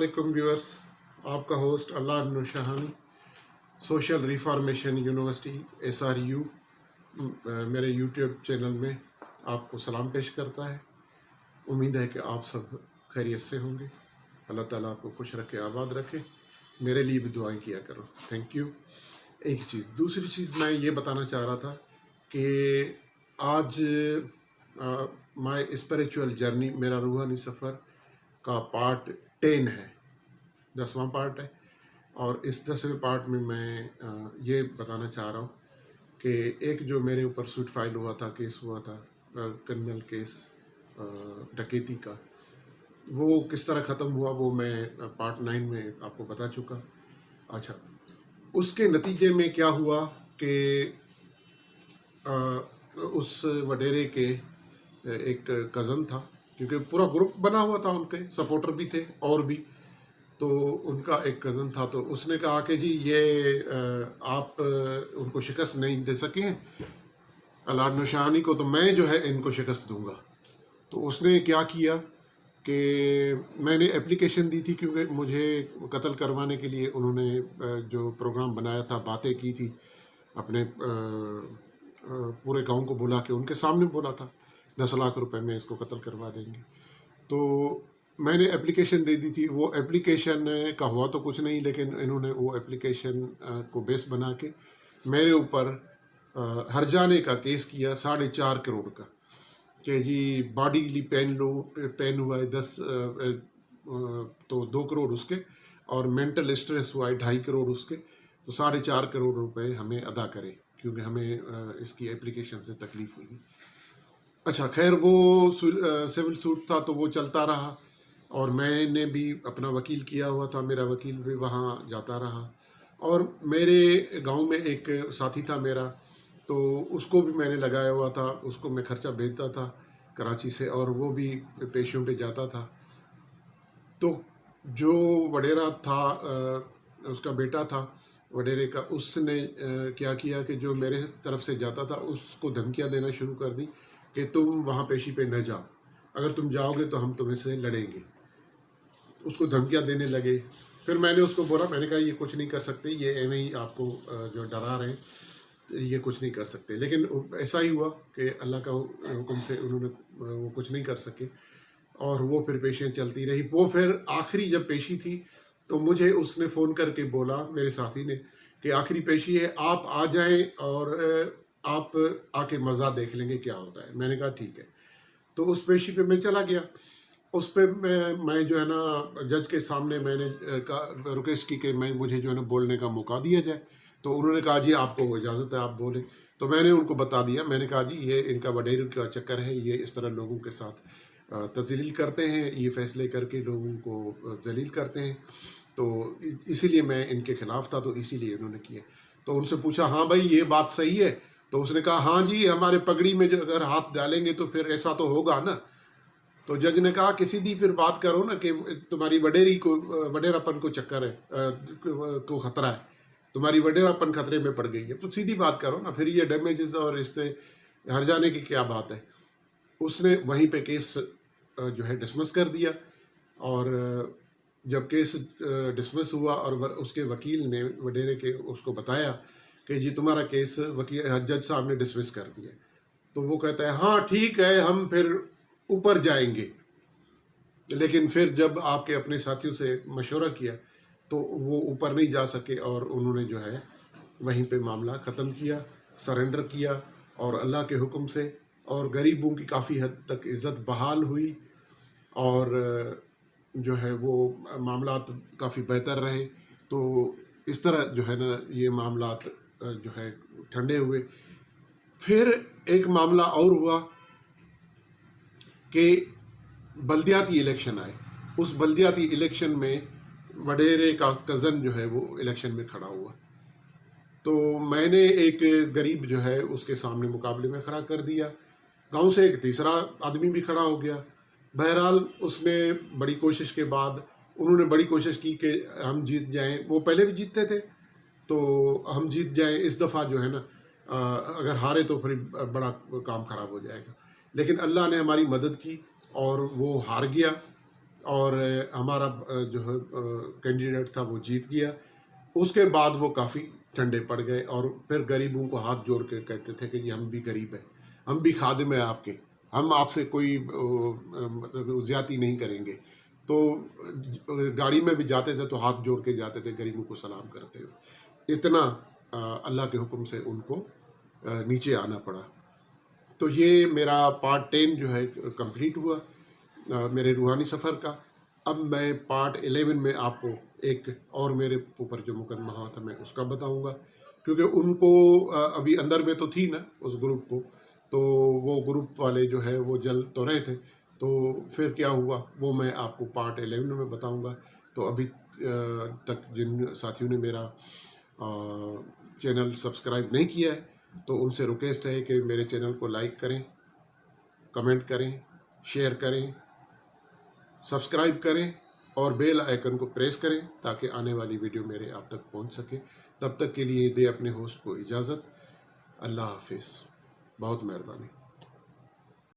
علیکم ویورز، آپ کا ہوسٹ اللہ نشہانی سوشل ریفارمیشن یونیورسٹی SRU میرے یوٹیوب چینل میں آپ کو سلام پیش کرتا ہے۔ امید ہے کہ آپ سب خیریت سے ہوں گے۔ اللہ تعالیٰ آپ کو خوش رکھے، آباد رکھے۔ میرے لیے بھی دعائیں کیا کرو۔ Thank you. ایک چیز، دوسری چیز میں یہ بتانا چاہ رہا تھا کہ آج مائی اسپریچول جرنی، میرا روحانی سفر کا پارٹ 10 ہے، 10واں پارٹ ہے، اور اس 10ویں پارٹ میں یہ بتانا چاہ رہا ہوں کہ ایک جو میرے اوپر سوٹ فائل ہوا تھا، کیس ہوا تھا، کرمنل کیس ڈکیتی کا، وہ کس طرح ختم ہوا وہ میں پارٹ 9 میں آپ کو بتا چکا۔ اچھا، اس کے نتیجے میں کیا ہوا کہ اس وڈیرے کے ایک کزن تھا، کیونکہ پورا گروپ بنا ہوا تھا، ان کے سپورٹر بھی تھے اور بھی، تو ان کا ایک کزن تھا، تو اس نے کہا کہ جی یہ آپ ان کو شکست نہیں دے سکے ہیں، اللہ نشانی کو، تو میں جو ہے ان کو شکست دوں گا۔ تو اس نے کیا کیا کہ میں نے اپلیکیشن دی تھی، کیونکہ مجھے قتل کروانے کے لیے انہوں نے جو پروگرام بنایا تھا، باتیں کی تھی، اپنے پورے گاؤں کو بلا کے ان کے سامنے بولا تھا 10 لاکھ روپے میں اس کو قتل کروا دیں گے۔ تو میں نے اپلیکیشن دے دی تھی، وہ اپلیکیشن کا ہوا تو کچھ نہیں، لیکن انہوں نے وہ اپلیکیشن کو بیس بنا کے میرے اوپر ہرجانے کا کیس کیا 4.5 کروڑ کا، کہ جی باڈیلی پین ہوا ہے 10 تو 2 کروڑ اس کے، اور مینٹل اسٹریس ہوا ہے 2.5 کروڑ اس کے، تو 4.5 کروڑ روپے ہمیں ادا کرے، کیونکہ ہمیں اس کی اپلیکیشن سے تکلیف ہوئی۔ اچھا خیر، وہ سول سوٹ تھا تو وہ چلتا رہا، اور میں نے بھی اپنا وکیل کیا ہوا تھا، میرا وکیل بھی وہاں جاتا رہا، اور میرے گاؤں میں ایک ساتھی تھا میرا، تو اس کو بھی میں نے لگایا ہوا تھا، اس کو میں خرچہ بھیجتا تھا کراچی سے، اور وہ بھی پیشوں پہ جاتا تھا۔ تو جو وڈیرا تھا، اس کا بیٹا تھا وڈیرے کا، اس نے کیا کیا کہ جو میرے طرف سے جاتا تھا اس کو دھمکیاں دینا شروع کر دی کہ تم وہاں پیشی پہ نہ جاؤ، اگر تم جاؤ گے تو ہم تمہیں سے لڑیں گے۔ اس کو دھمکیاں دینے لگے۔ پھر میں نے اس کو بولا، میں نے کہا یہ کچھ نہیں کر سکتے، یہ ایویں ہی آپ کو جو ڈرا رہے ہیں، یہ کچھ نہیں کر سکتے۔ لیکن ایسا ہی ہوا کہ اللہ کا حکم سے انہوں نے وہ کچھ نہیں کر سکے، اور وہ پھر پیشیاں چلتی رہی۔ وہ پھر آخری جب پیشی تھی تو مجھے اس نے فون کر کے بولا، میرے ساتھی نے، کہ آخری پیشی ہے، آپ آ جائیں اور آپ آ کے مزہ دیکھ لیں گے کیا ہوتا ہے۔ میں نے کہا ٹھیک ہے۔ تو اس پیشی پہ میں چلا گیا۔ اس پہ میں جو ہے نا جج کے سامنے میں نے ریکویسٹ کی کہ مجھے جو ہے نا بولنے کا موقع دیا جائے، تو انہوں نے کہا جی آپ کو اجازت ہے، آپ بولیں۔ تو میں نے ان کو بتا دیا، میں نے کہا جی یہ ان کا وڈیرے کا چکر ہے، یہ اس طرح لوگوں کے ساتھ تذلیل کرتے ہیں، یہ فیصلے کر کے لوگوں کو ذلیل کرتے ہیں، تو اسی لیے میں ان کے خلاف تھا، تو اسی لیے انہوں نے کیا۔ تو ان سے پوچھا ہاں بھائی یہ بات صحیح ہے؟ تو اس نے کہا ہاں جی، ہمارے پگڑی میں جو اگر ہاتھ ڈالیں گے تو پھر ایسا تو ہوگا نا۔ تو جج نے کہا کہ سیدھی پھر بات کرو نا، کہ تمہاری وڈیرا پن کو چکر ہے، کو خطرہ ہے، تمہاری وڈیرا پن خطرے میں پڑ گئی ہے، تو سیدھی بات کرو نا، پھر یہ ڈیمیجز اور اس سے ہر جانے کی کیا بات ہے۔ اس نے وہیں پہ کیس جو ہے ڈسمس کر دیا، اور جب کیس ڈسمس ہوا اور اس کے وکیل نے وڈیرے کے اس کو بتایا کہ جی تمہارا کیس جج صاحب نے ڈسمس کر دیا، تو وہ کہتا ہے ہاں ٹھیک ہے، ہم پھر اوپر جائیں گے۔ لیکن پھر جب آپ کے اپنے ساتھیوں سے مشورہ کیا تو وہ اوپر نہیں جا سکے، اور انہوں نے جو ہے وہیں پہ معاملہ ختم کیا، سرنڈر کیا، اور اللہ کے حکم سے اور غریبوں کی کافی حد تک عزت بحال ہوئی، اور جو ہے وہ معاملات کافی بہتر رہے۔ تو اس طرح جو ہے نا یہ معاملات جو ہے ٹھنڈے ہوئے۔ پھر ایک معاملہ اور ہوا کہ بلدیاتی الیکشن آئے۔ اس بلدیاتی الیکشن میں وڈیرے کا کزن جو ہے وہ الیکشن میں کھڑا ہوا، تو میں نے ایک غریب جو ہے اس کے سامنے مقابلے میں کھڑا کر دیا۔ گاؤں سے ایک تیسرا آدمی بھی کھڑا ہو گیا۔ بہرحال اس میں بڑی کوشش کے بعد انہوں نے بڑی کوشش کی کہ ہم جیت جائیں، وہ پہلے بھی جیتتے تھے، تو ہم جیت جائیں اس دفعہ جو ہے نا، اگر ہارے تو پھر بڑا کام خراب ہو جائے گا۔ لیکن اللہ نے ہماری مدد کی اور وہ ہار گیا، اور ہمارا جو ہے کینڈیڈیٹ تھا وہ جیت گیا. اس کے بعد وہ کافی ٹھنڈے پڑ گئے اور پھر غریبوں کو ہاتھ جوڑ کے کہتے تھے کہ یہ ہم بھی غریب ہیں, ہم بھی خادم ہیں آپ کے, ہم آپ سے کوئی مطلب زیادتی نہیں کریں گے. تو گاڑی میں بھی جاتے تھے تو ہاتھ جوڑ کے جاتے تھے غریبوں کو سلام کرتے ہوئے. اتنا اللہ کے حکم سے ان کو نیچے آنا پڑا. تو یہ میرا پارٹ 10 جو ہے کمپلیٹ ہوا میرے روحانی سفر کا. اب میں پارٹ 11 میں آپ کو ایک اور میرے اوپر جو مقدمہ ہوا تھا میں اس کا بتاؤں گا, کیونکہ ان کو ابھی اندر میں تو تھی نا اس گروپ کو, تو وہ گروپ والے جو ہے وہ جل تو رہے تھے. تو پھر کیا ہوا وہ میں آپ کو پارٹ 11 میں بتاؤں گا. تو ابھی تک جن ساتھیوں نے میرا چینل سبسکرائب نہیں کیا ہے تو ان سے ریکویسٹ ہے کہ میرے چینل کو لائک کریں, کمنٹ کریں, شیئر کریں, سبسکرائب کریں اور بیل آئیکن کو پریس کریں تاکہ آنے والی ویڈیو میرے آپ تک پہنچ سکے. تب تک کے لیے دے اپنے ہوسٹ کو اجازت. اللہ حافظ. بہت مہربانی.